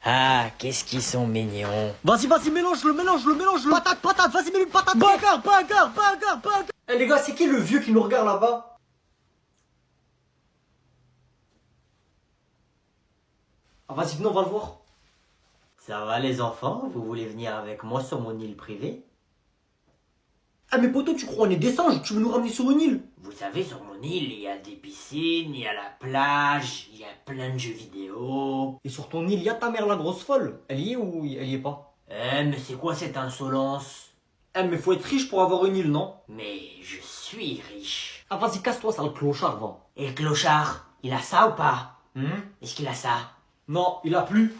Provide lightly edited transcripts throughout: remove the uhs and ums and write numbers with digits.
Ah, qu'est-ce qu'ils sont mignons. Vas-y, mélange-le. Patate, vas-y, mets une patate. Bagarre. Eh les gars, c'est qui le vieux qui nous regarde là-bas? Ah, vas-y, venez, on va le voir. Ça va les enfants, vous voulez venir avec moi sur mon île privée? Ah, mais poto, tu crois on est des singes? Tu veux nous ramener sur une île? Vous savez, sur mon île, il y a des piscines, il y a la plage, il y a plein de jeux vidéo. Et sur ton île, y a ta mère la grosse folle. Elle y est ou elle y est pas? Mais c'est quoi cette insolence? Eh, mais faut être riche pour avoir une île, non? Mais je suis riche. Ah, vas-y, casse-toi, sale clochard, va. Et le clochard, il a ça ou pas? Est-ce qu'il a ça? Non, il a plus.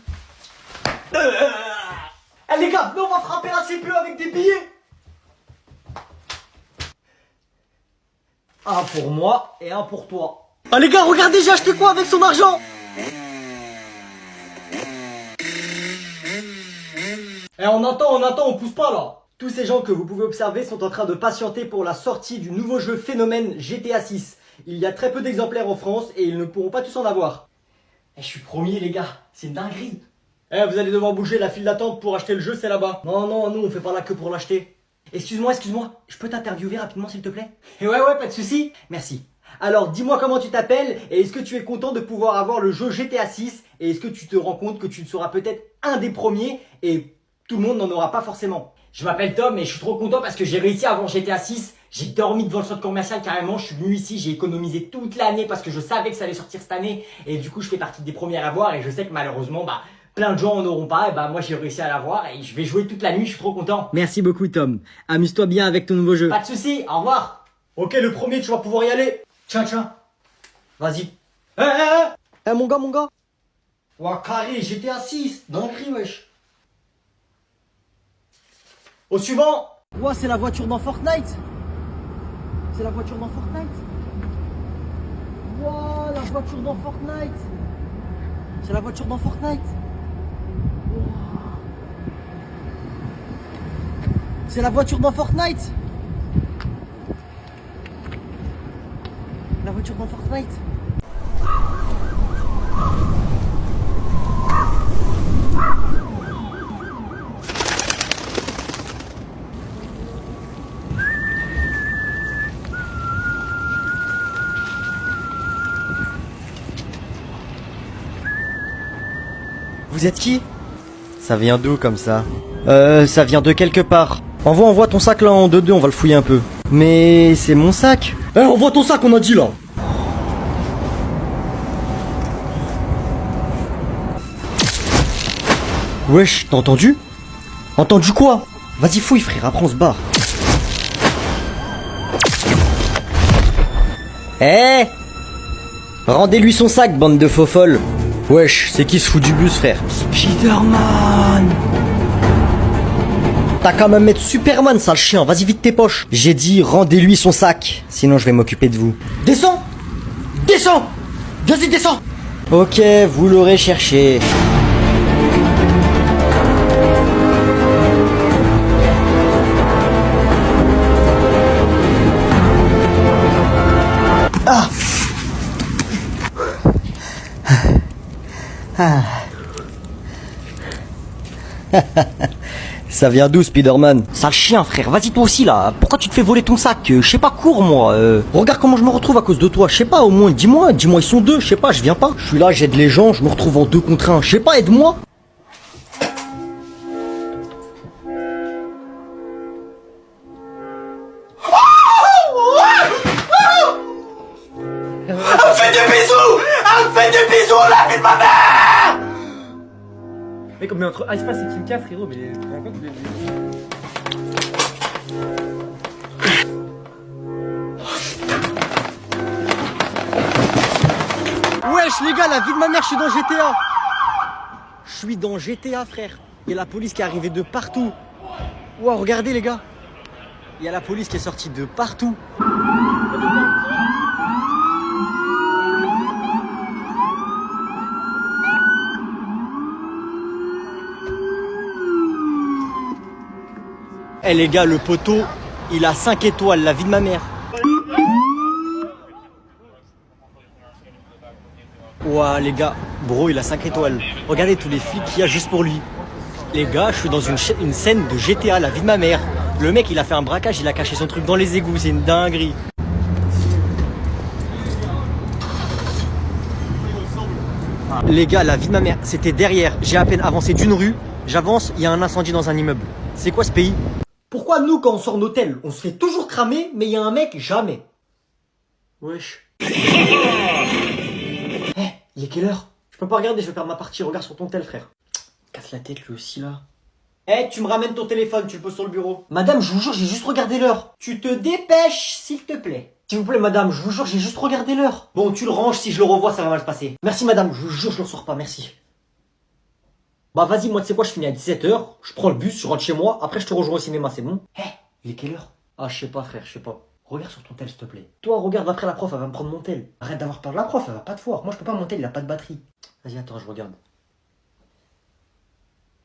Eh les gars, venez, on va frapper la CPU avec des billets. Un pour moi et un pour toi. Ah les gars, regardez, j'ai acheté quoi avec son argent? Eh, on attend, on pousse pas là. Tous ces gens que vous pouvez observer sont en train de patienter pour la sortie du nouveau jeu phénomène GTA 6. Il y a très peu d'exemplaires en France et ils ne pourront pas tous en avoir. Eh, je suis premier les gars, c'est une dinguerie. Eh, vous allez devoir bouger, la file d'attente pour acheter le jeu c'est là-bas. Non, nous on fait pas la queue pour l'acheter. Excuse-moi, je peux t'interviewer rapidement s'il te plaît? Eh ouais, pas de souci. Merci. Alors, dis-moi comment tu t'appelles et est-ce que tu es content de pouvoir avoir le jeu GTA 6 et est-ce que tu te rends compte que tu seras peut-être un des premiers et tout le monde n'en aura pas forcément? Je m'appelle Tom et je suis trop content parce que j'ai réussi à avoir GTA 6. J'ai dormi devant le centre commercial carrément, je suis venu ici, j'ai économisé toute l'année parce que je savais que ça allait sortir cette année et du coup je fais partie des premiers à l'avoir et je sais que malheureusement plein de gens en auront pas, et moi j'ai réussi à l'avoir et je vais jouer toute la nuit, je suis trop content. Merci beaucoup Tom, amuse-toi bien avec ton nouveau jeu. Pas de soucis, au revoir. Ok, le premier tu vas pouvoir y aller. Tiens, vas-y. Eh mon gars. Ouah carré, GTA 6, dinguerie wesh. Au suivant. Ouah, c'est la voiture dans Fortnite. Ouah, la voiture dans Fortnite. C'est la voiture dans Fortnite. C'est la voiture dans Fortnite. La voiture dans Fortnite. Vous êtes qui? Ça vient d'où comme ça? Ça vient de quelque part. Envoie ton sac là en 2-2, on va le fouiller un peu. Mais c'est mon sac. Envoie ton sac, on a dit là. Wesh, t'as entendu? Entendu quoi? Vas-y fouille frère, après on se barre. Rendez-lui son sac, bande de faux folles. Wesh, c'est qui se fout du bus frère? Spider-Man. T'as qu'à même mettre Superman, sale chien, vas-y vite tes poches. J'ai dit rendez-lui son sac, sinon je vais m'occuper de vous. Descends. Vas-y descends. Ok, vous l'aurez cherché. Ça vient d'où, Spider-Man? Sale chien frère, vas-y toi aussi là. Pourquoi tu te fais voler ton sac? Je sais pas, cours moi. Regarde comment je me retrouve à cause de toi. Je sais pas, au moins dis-moi ils sont deux. Je sais pas, je viens pas. Je suis là, j'aide les gens, je me retrouve en 2 contre 1. Je sais pas, aide-moi. Elle me fait des bisous, la vie de ma mère. Mec, mais entre Ice Pass et Kimka, frérot, mais tu te rends compte Wesh les gars, la vie de ma mère, je suis dans GTA. Je suis dans GTA frère. Il y a la police qui est arrivée de partout. Ouah, regardez les gars. Il y a la police qui est sortie de partout. Eh les gars, le poteau, il a 5 étoiles, la vie de ma mère. Ouah les gars, Bro, il a 5 étoiles. Regardez tous les flics qu'il y a juste pour lui. Les gars, je suis dans une scène de GTA, la vie de ma mère. Le mec, il a fait un braquage, il a caché son truc dans les égouts, c'est une dinguerie. Les gars, la vie de ma mère, c'était derrière. J'ai à peine avancé d'une rue. J'avance, il y a un incendie dans un immeuble. C'est quoi ce pays? Pourquoi nous, quand on sort d'hôtel, on se fait toujours cramer, mais il y a un mec, jamais? Wesh. Il est quelle heure? Je peux pas regarder, je vais perdre ma partie. Regarde sur ton tel, frère. Casse la tête, lui aussi, là. Tu me ramènes ton téléphone, tu le poses sur le bureau. Madame, je vous jure, j'ai juste regardé l'heure. Tu te dépêches, s'il te plaît. S'il vous plaît, madame, je vous jure, j'ai juste regardé l'heure. Bon, tu le ranges, si je le revois, ça va mal se passer. Merci, madame, je vous jure, je le ressors pas, merci. Bah, vas-y, moi, tu sais quoi, je finis à 17h, je prends le bus, je rentre chez moi, après je te rejoins au cinéma, c'est bon? Il est quelle heure? Ah, je sais pas, frère, je sais pas. Regarde sur ton tel, s'il te plaît. Toi, regarde après la prof, elle va me prendre mon tel. Arrête d'avoir peur de la prof, elle va pas te voir. Moi, je peux pas, mon tel, il a pas de batterie. Vas-y, attends, je regarde.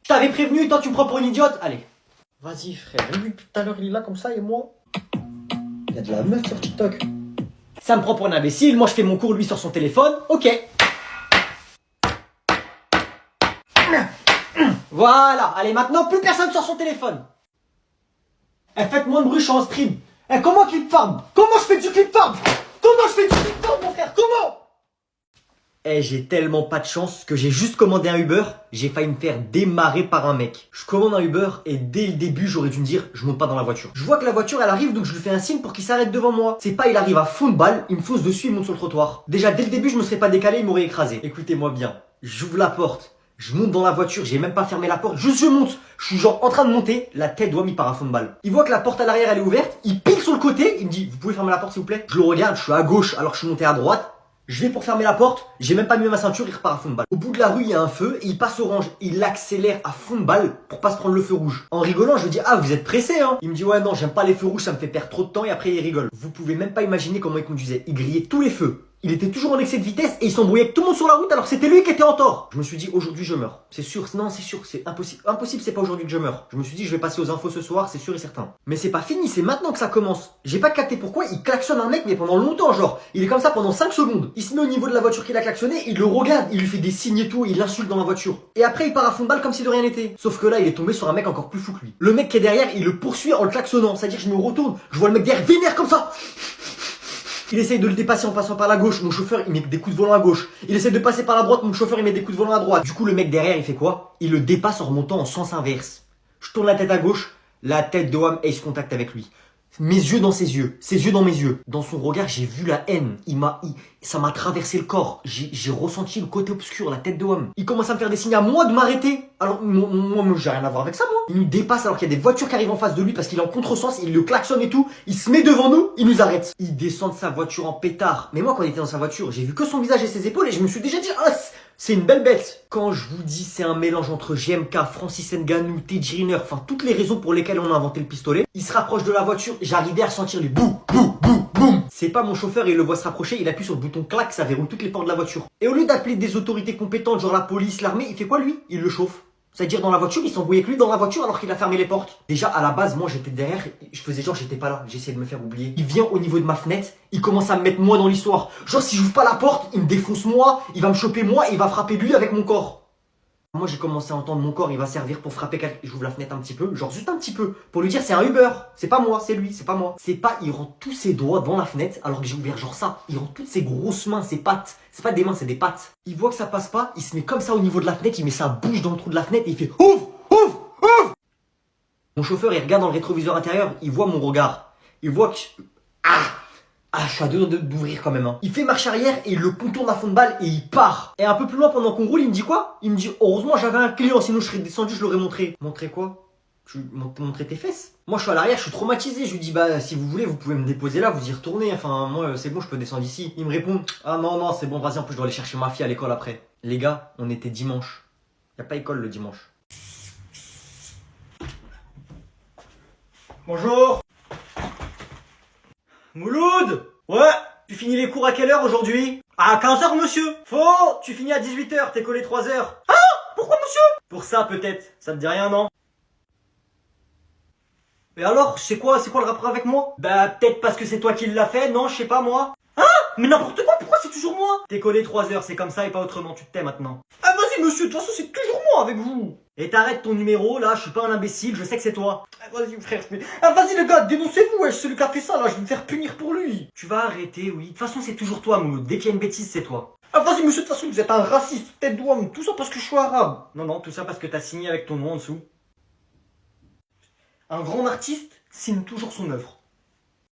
Je t'avais prévenu, toi, tu me prends pour une idiote? Allez. Vas-y, frère, lui, tout à l'heure, il est là comme ça, et moi? Il y a de la meuf sur TikTok. Ça me prend pour un imbécile, moi, je fais mon cours, lui, sur son téléphone. Ok. Voilà, allez, maintenant, plus personne sur son téléphone. Faites moins de bruit, je suis en stream. Comment clip farm? Comment je fais du clip farm? Comment je fais du clip farm, mon frère? Comment? J'ai tellement pas de chance que j'ai juste commandé un Uber, j'ai failli me faire démarrer par un mec. Je commande un Uber et dès le début, j'aurais dû me dire, je monte pas dans la voiture. Je vois que la voiture, elle arrive, donc je lui fais un signe pour qu'il s'arrête devant moi. C'est pas, il arrive à fond de balle, il me fonce dessus, il monte sur le trottoir. Déjà, dès le début, je me serais pas décalé, il m'aurait écrasé. Écoutez-moi bien, j'ouvre la porte. Je monte dans la voiture, j'ai même pas fermé la porte, juste je monte. Je suis genre en train de monter, la tête doit m'y part à fond de balle. Il voit que la porte à l'arrière elle est ouverte, il pile sur le côté, il me dit, vous pouvez fermer la porte s'il vous plaît? Je le regarde, je suis à gauche alors que je suis monté à droite. Je vais pour fermer la porte, j'ai même pas mis ma ceinture, il repart à fond de balle. Au bout de la rue, il y a un feu, et il passe orange. Il accélère à fond de balle pour pas se prendre le feu rouge. En rigolant, je lui dis, ah, vous êtes pressé, hein? Il me dit, ouais, non, j'aime pas les feux rouges, ça me fait perdre trop de temps, et après il rigole. Vous pouvez même pas imaginer comment il conduisait. Il grillait tous les feux. Il était toujours en excès de vitesse et il s'embrouillait avec tout le monde sur la route alors que c'était lui qui était en tort. Je me suis dit, aujourd'hui je meurs. C'est sûr, non, c'est sûr, c'est impossible. Impossible, c'est pas aujourd'hui que je meurs. Je me suis dit, je vais passer aux infos ce soir, c'est sûr et certain. Mais c'est pas fini, c'est maintenant que ça commence. J'ai pas capté pourquoi il klaxonne un mec, mais pendant longtemps, genre. Il est comme ça pendant 5 secondes. Il se met au niveau de la voiture qu'il a klaxonné, il le regarde, il lui fait des signes et tout, il l'insulte dans la voiture. Et après, il part à fond de balle comme si de rien n'était. Sauf que là, il est tombé sur un mec encore plus fou que lui. Le mec qui est derrière, il le poursuit en le klaxonnant. C'est-à-dire, je me retourne, je vois le mec derrière vénère comme ça. Il essaye de le dépasser en passant par la gauche, mon chauffeur il met des coups de volant à gauche. Il essaye de passer par la droite, mon chauffeur il met des coups de volant à droite. Du coup le mec derrière il fait quoi? Il le dépasse en remontant en sens inverse. Je tourne la tête à gauche, la tête de Wham ace contact avec lui. Mes yeux dans ses yeux dans mes yeux. Dans son regard j'ai vu la haine, ça m'a traversé le corps. J'ai ressenti le côté obscur, la tête de Wham. Il commence à me faire des signes à moi de m'arrêter. Alors moi j'ai rien à voir avec ça moi. Il nous dépasse alors qu'il y a des voitures qui arrivent en face de lui parce qu'il est en contresens, il le klaxonne et tout. Il se met devant nous, il nous arrête. Il descend de sa voiture en pétard. Mais moi quand il était dans sa voiture, j'ai vu que son visage et ses épaules et je me suis déjà dit ah c'est une belle bête. Quand je vous dis c'est un mélange entre GMK, Francis Ngannou, Teddy Riner, enfin toutes les raisons pour lesquelles on a inventé le pistolet. Il se rapproche de la voiture, j'arrivais à ressentir les boum, boum, boum, boum. C'est pas mon chauffeur, il le voit se rapprocher, il appuie sur le bouton clac, ça verrouille toutes les portes de la voiture. Et au lieu d'appeler des autorités compétentes, genre la police, l'armée, il fait quoi lui? Il le chauffe. C'est-à-dire dans la voiture, il s'embrouille avec lui dans la voiture alors qu'il a fermé les portes. Déjà à la base, moi j'étais derrière, je faisais genre j'étais pas là, j'essayais de me faire oublier. Il vient au niveau de ma fenêtre, il commence à me mettre moi dans l'histoire. Genre si j'ouvre pas la porte, il me défonce moi, il va me choper moi et il va frapper lui avec mon corps. Moi j'ai commencé à entendre mon corps, il va servir pour frapper quelqu'un. J'ouvre la fenêtre un petit peu, genre juste un petit peu, pour lui dire c'est un Uber. C'est pas moi, c'est lui, c'est pas moi. C'est pas, il rentre tous ses doigts dans la fenêtre alors que j'ai ouvert genre ça. Il rentre toutes ses grosses mains, ses pattes. C'est pas des mains, c'est des pattes. Il voit que ça passe pas, il se met comme ça au niveau de la fenêtre, il met sa bouche dans le trou de la fenêtre et il fait ouvre, ouvre, ouvre. Mon chauffeur il regarde dans le rétroviseur intérieur, il voit mon regard. Il voit que... je suis à deux d'ouvrir quand même. Hein. Il fait marche arrière et il le contourne à fond de balle et il part. Et un peu plus loin pendant qu'on roule, il me dit quoi? Il me dit heureusement j'avais un client, sinon je serais descendu, je l'aurais montré. Montrer quoi? Tu montrer tes fesses? Moi je suis à l'arrière, je suis traumatisé. Je lui dis bah si vous voulez, vous pouvez me déposer là, vous y retournez. Enfin moi c'est bon, je peux descendre ici. Il me répond ah non c'est bon, vas-y en plus je dois aller chercher ma fille à l'école après. Les gars, on était dimanche. Y a pas école le dimanche. Bonjour. Mouloud! Ouais, tu finis les cours à quelle heure aujourd'hui? À 15h monsieur. Faux, tu finis à 18h, t'es collé 3h. Ah, pourquoi monsieur? Pour ça peut-être, ça te dit rien non? Mais alors, c'est quoi le rapport avec moi? Bah peut-être parce que c'est toi qui l'as fait, non, je sais pas moi. Ah, Mais n'importe quoi, pourquoi c'est toujours moi? T'es collé 3 heures, c'est comme ça et pas autrement, tu te tais maintenant. Ah vas-y monsieur, de toute façon c'est toujours moi avec vous. Et t'arrêtes ton numéro, là, je suis pas un imbécile, je sais que c'est toi. Ah, vas-y frère, ah vas-y les gars, dénoncez-vous, wesh, celui qui a fait ça là, je vais me faire punir pour lui. Tu vas arrêter, oui. De toute façon, c'est toujours toi, Mouloud. Dès qu'il y a une bêtise, c'est toi. Ah vas-y monsieur, de toute façon vous êtes un raciste, tête d'ouam, tout ça parce que je suis arabe. Non, tout ça parce que t'as signé avec ton nom en dessous. Un grand artiste signe toujours son œuvre.